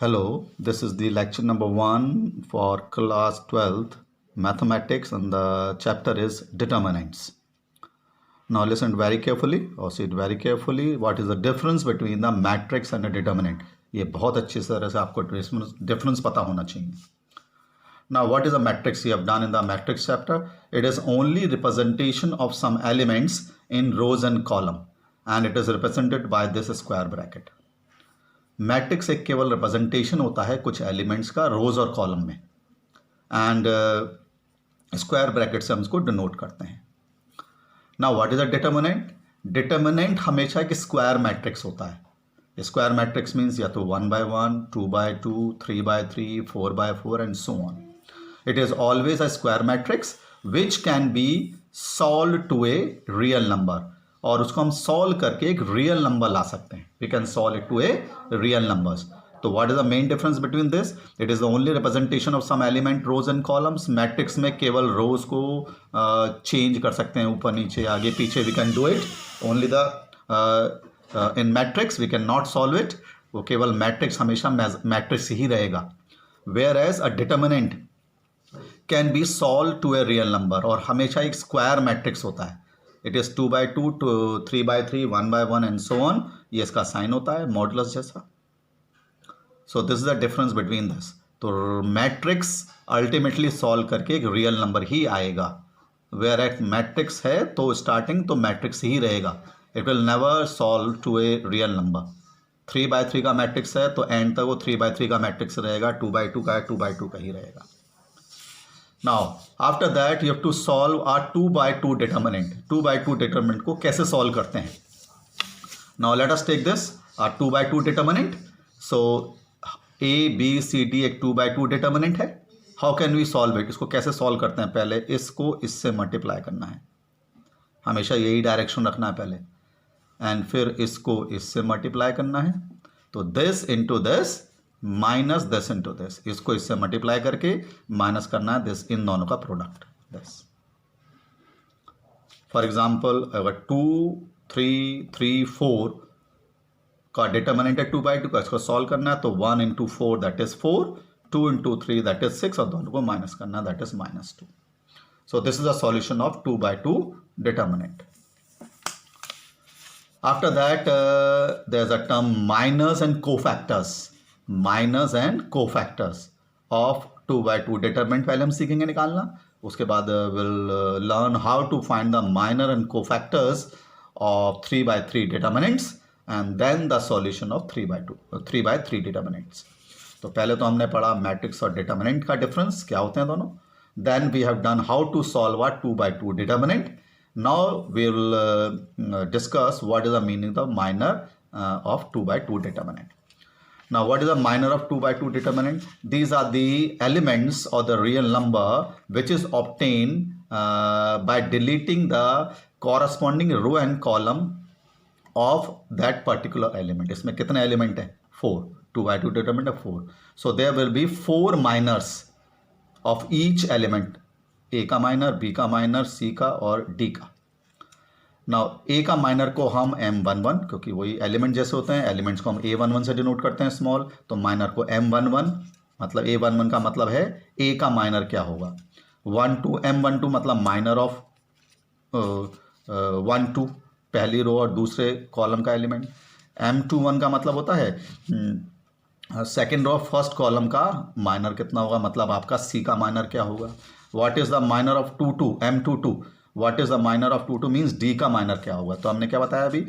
Hello, this is the lecture number 1 for class 12th mathematics, and the chapter is determinants. Now listen very carefully or see it very carefully. What is the difference between the matrix and a determinant? ये बहुत अच्छी तरह से आपको difference पता होना चाहिए. Now what is a matrix? We have done in the matrix chapter. It is only representation of some elements in rows and column, and it is represented by this square bracket. Matrix एक केवल representation होता है कुछ elements का रोज और column में, and square bracket से हम इसको डिनोट करते हैं. Now what is a determinant? Determinant हमेशा एक स्क्वायर मैट्रिक्स होता है. स्क्वायर मैट्रिक्स मीन्स या तो 1/1, 2/2, 3/3, 4/4 and so on. It is always a square matrix which can be solve to a real number, और उसको हम सॉल्व करके एक रियल नंबर ला सकते हैं. We can solve it to a real numbers. तो what is the main difference between this? It is the only representation of some element rows and columns. Matrix में केवल रोज को चेंज कर सकते हैं, ऊपर नीचे आगे पीछे. We can do it only the in matrix. We can not solve it. वो केवल मैट्रिक्स हमेशा मैट्रिक्स ही रहेगा. Whereas a determinant can be solve to a real number, और हमेशा एक स्क्वायर मैट्रिक्स होता है. It is 2/2 to 3/3, 1/1 and so on. ये इसका साइन होता है मॉडुलस जैसा. So this is the difference between this. तो मैट्रिक्स अल्टीमेटली सॉल्व करके एक रियल नंबर ही आएगा. वेयर एट मैट्रिक्स है तो स्टार्टिंग तो मैट्रिक्स ही रहेगा. It will never solve to a real number. 3/3 का मैट्रिक्स है तो एंड तक वो 3/3 का मैट्रिक्स रहेगा. 2/2 का है 2/2 का ही रहेगा. Now after that you have to solve a 2/2 determinant. 2/2 determinant को कैसे solve करते हैं? Now let us take this a 2/2 determinant. So A B C D एक 2/2 determinant है. How can we solve it? इसको कैसे solve करते हैं? पहले इसको इससे multiply करना है. हमेशा यही डायरेक्शन रखना है पहले, एंड फिर इसको इससे multiply करना है. तो this into this minus this into this. इसको इससे मल्टीप्लाई करके माइनस करना है दिस, इन दोनों का प्रोडक्ट दिस. फॉर एग्जाम्पल अगर 2 3 3 4 का डिटर्मिनेंट है 2/2 का, इसको सॉल्व करना है तो 1 into 4 that is 4, 2 into 3 that is 6, और दोनों को माइनस करना है that is -2. So this is a solution of 2/2 determinant. After that there is a term minors and cofactors. Minors and cofactors of 2/2 determinant पहले हम सीखेंगे निकालना. उसके बाद will learn how to find the minor and cofactors of 3/3 determinants, and then the solution of 3/3 determinants. तो पहले तो हमने पढ़ा मैट्रिक्स और डिटरमिनेंट का डिफरेंस क्या होते हैं दोनों. Then we have done how to solve a 2/2 determinant. Now we will discuss what is the meaning of minor of 2/2 determinant. Now what is the minor of 2/2 determinant? These are the elements or the real number which is obtained by deleting the corresponding row and column of that particular element. इसमें कितने element हैं? 4. 2/2 determinant है 4. So there will be 4 minors of each element. A का minor, B का minor, C का और D का. Now ए का माइनर को हम M11, क्योंकि वही एलिमेंट जैसे होते हैं, एलिमेंट्स को हम A11 से डिनोट करते हैं स्मॉल, तो माइनर को M11, मतलब A11 का मतलब है ए का माइनर क्या होगा. 12 M12 मतलब माइनर ऑफ 12 पहली रो और दूसरे कॉलम का एलिमेंट. M21 का मतलब होता है सेकेंड रो फर्स्ट कॉलम का माइनर कितना होगा, मतलब आपका C का माइनर क्या होगा. What is the minor of 22 M22. What is the minor of 22 means D का माइनर क्या होगा. तो हमने क्या बताया अभी,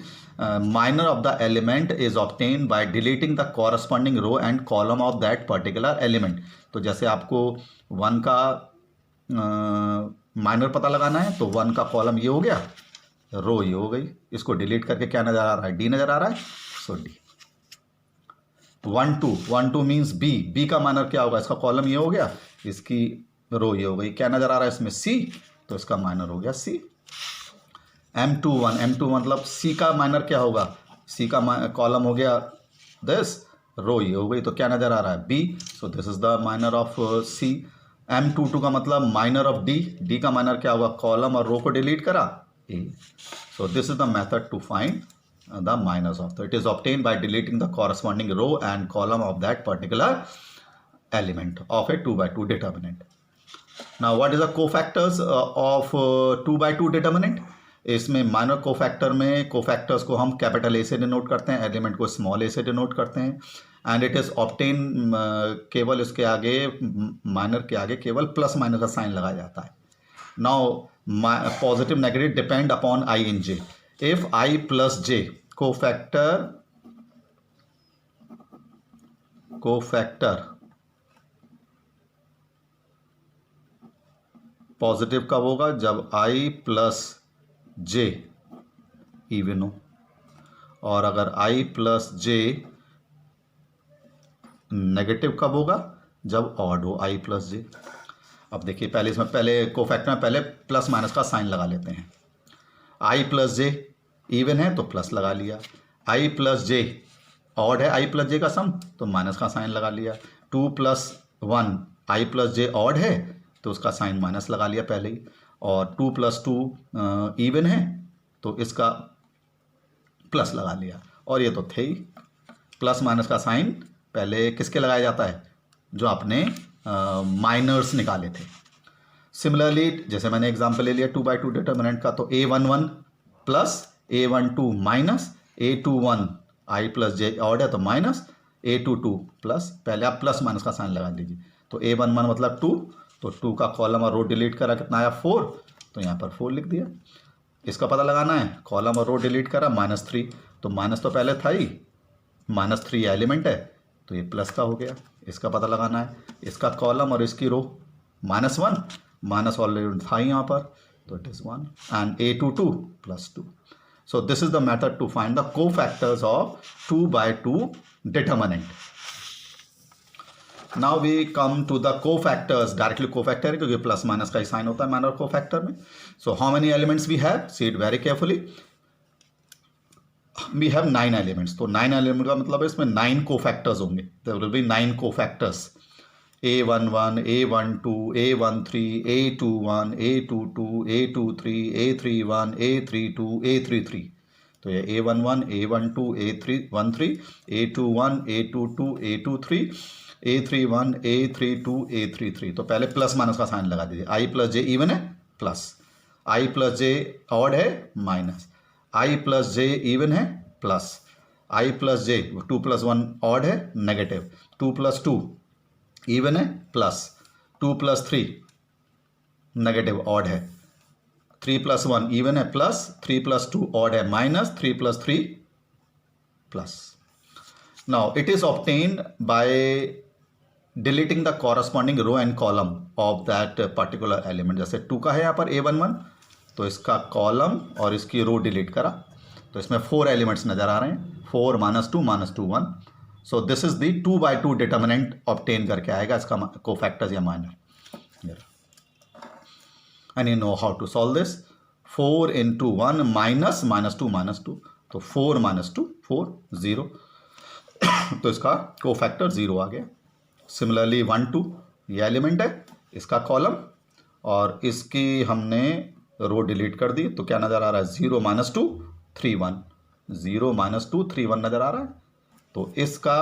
minor of the element is obtain by deleting the corresponding row and column of that particular element. तो जैसे आपको 1 का माइनर पता लगाना है तो 1 का कॉलम ये हो गया, रो ये हो गई. इसको डिलीट करके क्या नजर आ रहा है, D नजर आ रहा है. सो D. 12 मीन्स B का माइनर क्या होगा, इसका कॉलम ये हो गया, इसकी रो ये हो गई. क्या नजर आ रहा है इसमें C, तो इसका माइनर हो गया C. M21 मतलब C का माइनर क्या होगा, C का कॉलम हो गया दिस, रो ये हो गई, तो क्या नजर आ रहा है B. So this is the minor of C. M22 का मतलब माइनर ऑफ D का माइनर क्या होगा, कॉलम और रो को डिलीट करा A. So this is the method to find the minus of. So it is obtained by deleting the corresponding row and column of that particular element of a 2 by 2 determinant. Now what is the cofactors of 2 by 2 determinant? इसमें minor cofactor में cofactors को हम capital A से denote करते हैं, element को small ए से denote करते हैं, एंड इट इज ऑब्टेन केवल इसके आगे माइनर के आगे केवल प्लस माइनस का साइन लगाया जाता है. Now positive negative depend upon I in J. If I plus J cofactor positive कब होगा? जब आई प्लस जे इवन हो, और अगर आई प्लस जे नेगेटिव कब होगा? जब ऑड हो आई प्लस जे. अब देखिए पहले इसमें पहले कोफैक्टर में पहले प्लस माइनस का साइन लगा लेते हैं. आई प्लस जे इवन है तो प्लस लगा लिया, आई प्लस जे ऑड है आई प्लस जे का सम तो माइनस का साइन लगा लिया, 2 + 1 आई प्लस जे ऑड है तो उसका साइन माइनस लगा लिया पहले ही, और 2 + 2 इवन है तो इसका प्लस लगा लिया. और ये तो थे ही, प्लस माइनस का साइन पहले किसके लगाया जाता है? जो आपने माइनर्स निकाले थे. सिमिलरली जैसे मैंने एग्जांपल ले लिया 2 by 2 डिटर्मिनेंट का, तो a11 plus a12 minus a21 आई प्लस जे ऑड है तो माइनस a22 प्लस, पहले आप प्लस माइनस का साइन लगा दीजिए. तो a11 मतलब 2, तो 2 का कॉलम और रो डिलीट करा, कितना आया 4, तो यहाँ पर 4 लिख दिया. इसका पता लगाना है, कॉलम और रो डिलीट करा -3, तो माइनस तो पहले था ही, -3 एलिमेंट है तो ये प्लस का हो गया. इसका पता लगाना है, इसका कॉलम और इसकी रो -1, माइनस ऑलरेडी था ही यहाँ पर तो it is 1, and a22 + 2. So this is the method to find the cofactors of 2 by 2 determinant. Now we come to the cofactors, directly cofactor क्योंकि प्लस माइनस का ही साइन होता है माइनर कोफैक्टर में. So how many elements we have? See it very carefully. We have 9 elements. तो 9 element का मतलब है इसमें 9 कोफैक्टर्स होंगे. There will be 9 cofactors. A11, A12, A13, A21, A22, A23, A31, A32, A33. तो ये A11, A12, A13, A21, A22, A23, A31, A32, A33. तो पहले प्लस माइनस का साइन लगा दीजिए. आई प्लस जे इवन है plus, I plus J odd है minus, I plus J even है प्लस, आई प्लस जे 2 + 1 ऑड है नेगेटिव, 2 + 2 इवन है प्लस, 2 + 3 नेगेटिव ऑड है, 3 + 1 इवन है प्लस, 3 + 2 ऑड है minus, 3 + 3 plus. Now it is obtained by deleting the corresponding row and column of that particular element. जैसे 2 का है यहाँ पर A11, तो इसका कॉलम और इसकी रो डिलीट करा, तो इसमें 4 एलिमेंट्स नजर आ रहे हैं, 4 - 2 - 2 1. So this is the 2 by 2 determinant obtain करके आएगा इसका कोफैक्टर्स या minor. And you know how to solve this. 4 × 1 minus -2 -2, तो 4 - 2 4 0. तो इसका कोफैक्टर 0 आ गया. सिमिलरली 1 2 ये एलिमेंट है, इसका कॉलम और इसकी हमने रो डिलीट कर दी, तो क्या नज़र आ रहा है 0 - 2 3 1, 0 - 2 3 1 नज़र आ रहा है. तो इसका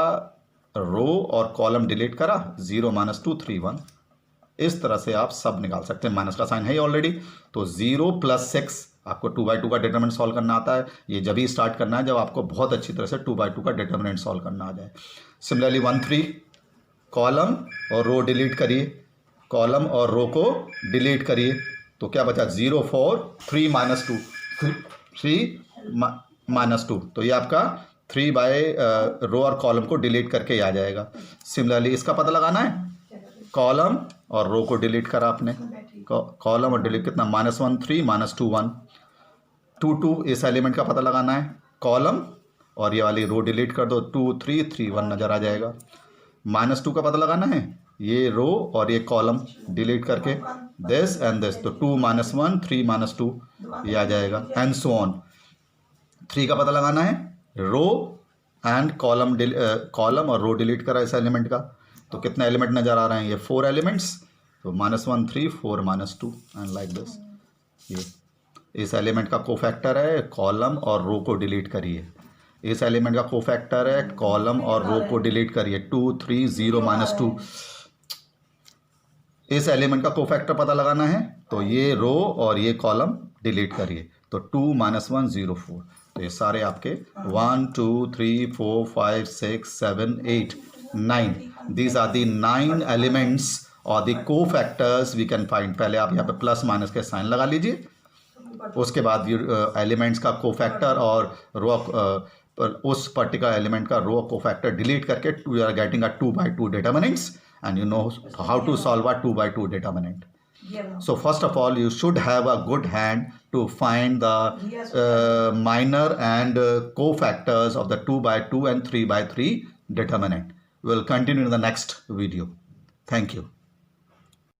रो और कॉलम डिलीट करा, 0 - 2 3 1. इस तरह से आप सब निकाल सकते हैं. माइनस का साइन है ऑलरेडी, तो 0 + 6 आपको 2 by 2 का डिटर्मिनेंट सॉल्व करना आता है. ये जब ही स्टार्ट करना है जब आपको बहुत अच्छी तरह से 2 by 2 का डिटर्मिनेंट सॉल्व करना आ जाए. सिमिलरली 1 3 कॉलम और रो डिलीट करिए, कॉलम और रो को डिलीट करिए, तो क्या बचा 0 4 3 - 2 3 - 2. तो ये आपका 3 बाय रो और कॉलम को डिलीट करके ही आ जाएगा. सिमिलरली इसका पता लगाना है, कॉलम और रो को डिलीट करा आपने, कॉलम और डिलीट कितना -1 3 - 2 1, 2 2 इस एलिमेंट का पता लगाना है, कॉलम और ये वाली रो डिलीट कर दो, 2 3 3 1 नज़र आ जाएगा. -2 का पता लगाना है, ये रो और ये कॉलम डिलीट करके दिस एंड दिस, तो 2 - 1 3 - 2 ये आ जाएगा, एंड सो ऑन. 3 का पता लगाना है, रो एंड कॉलम और रो डिलीट करा इस एलिमेंट का, तो कितने एलिमेंट नज़र आ रहे हैं, ये 4 एलिमेंट्स, तो -1 3 4 - 2 एंड लाइक दिस. ये इस एलिमेंट का कोफैक्टर है, कॉलम और रो को डिलीट करिए। इस एलिमेंट का कोफैक्टर है, कॉलम और रो को डिलीट करिए। 2 3 0 -2। इस एलिमेंट का कोफैक्टर पता लगाना है, तो ये रो और ये कॉलम डिलीट करिए। तो 2 - 1 0 4। तो ये सारे आपके 1 2 3 4 5 6 7 8 9, दीज आर दी 9 एलिमेंट्स और दी कोफैक्टर्स वी कैन फाइंड। पहले आप यहाँ पे प्लस माइनस के साइन लगा लीजिए, उसके बाद एलिमेंट्स का कोफैक्टर और रो उस पर्टिकुलर एलिमेंट का रो कोफैक्टर डिलीट करके you are getting a 2x2 determinants, and you know how to solve a 2x2 determinant. So first of all, you should have a good hand to find the minor and cofactors of the 2x2 and 3x3 determinant. We will continue in the next video. Thank you.